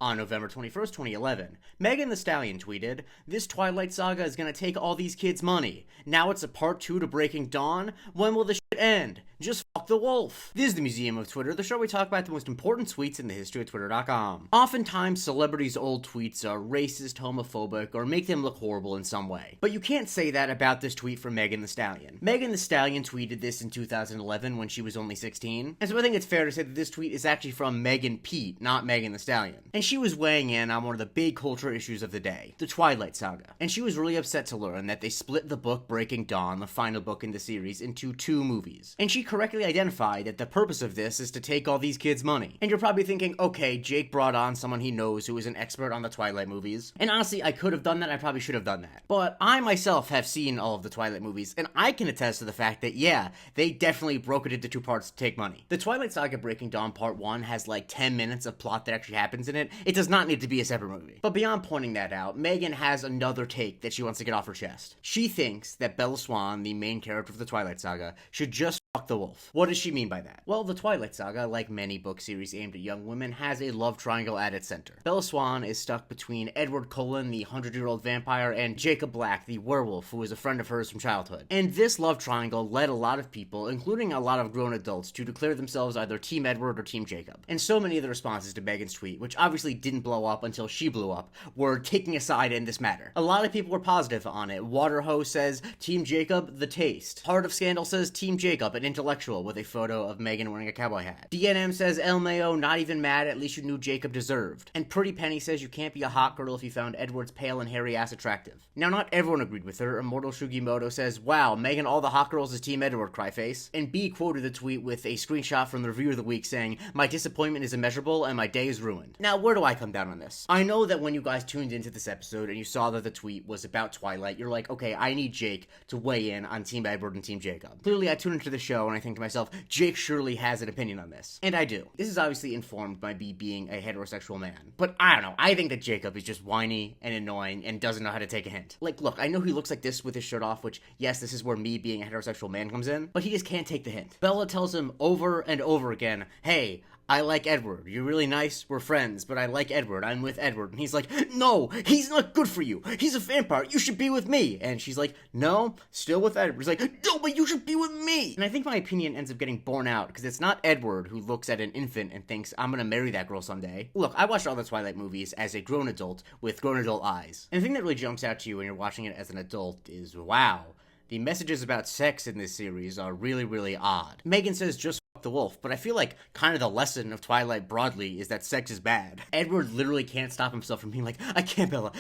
On November 21st, 2011, Megan Thee Stallion tweeted, "This Twilight Saga is gonna take all these kids' money. Now it's a part 2 to Breaking Dawn. When will the shit end? Just fuck the wolf." This is the Museum of Twitter, the show where we talk about the most important tweets in the history of Twitter.com. Oftentimes, celebrities' old tweets are racist, homophobic, or make them look horrible in some way. But you can't say that about this tweet from Megan Thee Stallion. Megan Thee Stallion tweeted this in 2011 when she was only 16, and so I think it's fair to say that this tweet is actually from Megan Pete, not Megan Thee Stallion. And she was weighing in on one of the big culture issues of the day, the Twilight Saga. And she was really upset to learn that they split the book Breaking Dawn, the final book in the series, into 2 movies. And she correctly identified that the purpose of this is to take all these kids' money. And you're probably thinking, okay, Jake brought on someone he knows who is an expert on the Twilight movies. And honestly, I could have done that, I probably should have done that. But I myself have seen all of the Twilight movies, and I can attest to the fact that, yeah, they definitely broke it into 2 parts to take money. The Twilight Saga Breaking Dawn Part 1 has like 10 minutes of plot that actually happens in it. It does not need to be a separate movie. But beyond pointing that out, Megan has another take that she wants to get off her chest. She thinks that Bella Swan, the main character of the Twilight Saga, should just fuck the wolf. What does she mean by that? Well, the Twilight Saga, like many book series aimed at young women, has a love triangle at its center. Bella Swan is stuck between Edward Cullen, the 100-year-old vampire, and Jacob Black, the werewolf, who was a friend of hers from childhood. And this love triangle led a lot of people, including a lot of grown adults, to declare themselves either Team Edward or Team Jacob. And so many of the responses to Megan's tweet, which obviously didn't blow up until she blew up, were taking a side in this matter. A lot of people were positive on it. Waterhose says, Team Jacob, the taste. Heart of Scandal says, Team Jacob, an intellectual, with a photo of Megan wearing a cowboy hat. DNM says, El Mayo, not even mad, at least you knew Jacob deserved. And Pretty Penny says, you can't be a hot girl if you found Edward's pale and hairy ass attractive. Now, not everyone agreed with her. Immortal Shugimoto says, wow, Megan, all the hot girls is Team Edward, cryface. And B quoted the tweet with a screenshot from the review of the week saying, my disappointment is immeasurable and my day is ruined. Now, where do I come down on this? I know that when you guys tuned into this episode and you saw that the tweet was about Twilight, you're like, okay, I need Jake to weigh in on Team Edward and Team Jacob. Clearly, I tune into the show and I think to myself, Jake surely has an opinion on this. And I do. This is obviously informed by me being a heterosexual man. But I don't know, I think that Jacob is just whiny and annoying and doesn't know how to take a hint. Like, look, I know he looks like this with his shirt off, which, yes, this is where me being a heterosexual man comes in, but he just can't take the hint. Bella tells him over and over again, hey, I like Edward. You're really nice. We're friends, but I like Edward. I'm with Edward. And he's like, no, he's not good for you. He's a vampire. You should be with me. And she's like, no, still with Edward. He's like, no, but you should be with me. And I think my opinion ends up getting borne out because it's not Edward who looks at an infant and thinks, I'm gonna marry that girl someday. Look, I watched all the Twilight movies as a grown adult with grown adult eyes. And the thing that really jumps out to you when you're watching it as an adult is, wow, the messages about sex in this series are really, really odd. Megan says, just fuck the wolf, but I feel like kind of the lesson of Twilight broadly is that sex is bad. Edward literally can't stop himself from being like, I can't, Bella,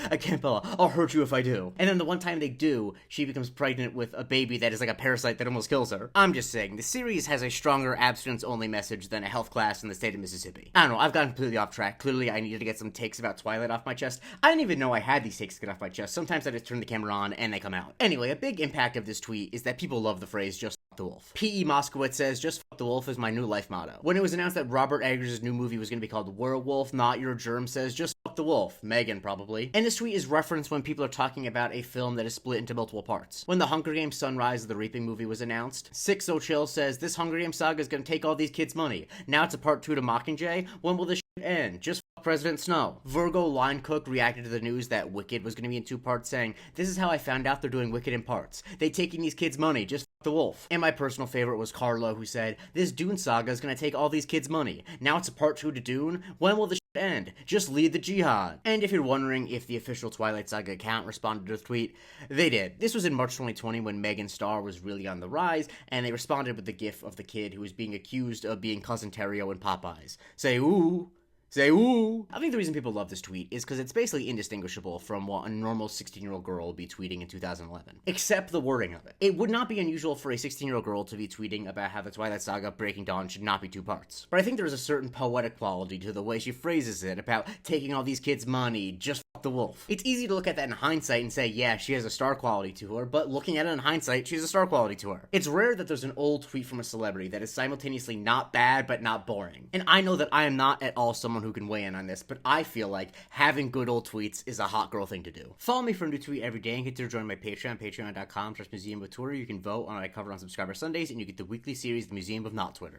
I'll hurt you if I do. And then the one time they do, she becomes pregnant with a baby that is like a parasite that almost kills her. I'm just saying, the series has a stronger abstinence-only message than a health class in the state of Mississippi. I don't know, I've gotten completely off track. Clearly, I needed to get some takes about Twilight off my chest. I didn't even know I had these takes to get off my chest. Sometimes I just turn the camera on and they come out. Anyway, a big impact of this tweet is that people love the phrase, just fuck the wolf. P.E. Moskowitz says, just fuck the wolf is my new life motto. When it was announced that Robert Eggers' new movie was going to be called Werewolf, Not Your Germ says, just fuck the wolf. Megan, probably. And this tweet is referenced when people are talking about a film that is split into multiple parts. When the Hunger Games Sunrise of the Reaping movie was announced, Six So Chill says, this Hunger Games saga is going to take all these kids' money. Now it's a part 2 to Mockingjay. When will this end? Just fuck President Snow. Virgo Line Cook reacted to the news that Wicked was going to be in 2 parts, saying, this is how I found out they're doing Wicked in parts. They taking these kids' money. Just fuck the wolf. And my personal favorite was Carlo, who said, this Dune saga is going to take all these kids' money. Now it's a part 2 to Dune. When will the end? Just lead the jihad. And if you're wondering if the official Twilight Saga account responded to the tweet, they did. This was in March 2020 when Megan's star was really on the rise, and they responded with the gif of the kid who was being accused of being Cousin Terrio in Popeyes. Say ooh. Say ooh. I think the reason people love this tweet is because it's basically indistinguishable from what a normal 16-year-old girl would be tweeting in 2011. Except the wording of it. It would not be unusual for a 16-year-old girl to be tweeting about how the Twilight Saga Breaking Dawn should not be 2 parts. But I think there is a certain poetic quality to the way she phrases it about taking all these kids' money, just fuck the wolf. It's easy to look at that in hindsight and say, yeah, she has a star quality to her, but looking at it in hindsight, she has a star quality to her. It's rare that there's an old tweet from a celebrity that is simultaneously not bad but not boring. And I know that I am not at all someone who can weigh in on this, but I feel like having good old tweets is a hot girl thing to do. Follow me for a new tweet every day and consider joining my Patreon, patreon.com/museum of Twitter. You can vote on what I cover on Subscriber Sundays, and you get the weekly series, The Museum of Not Twitter.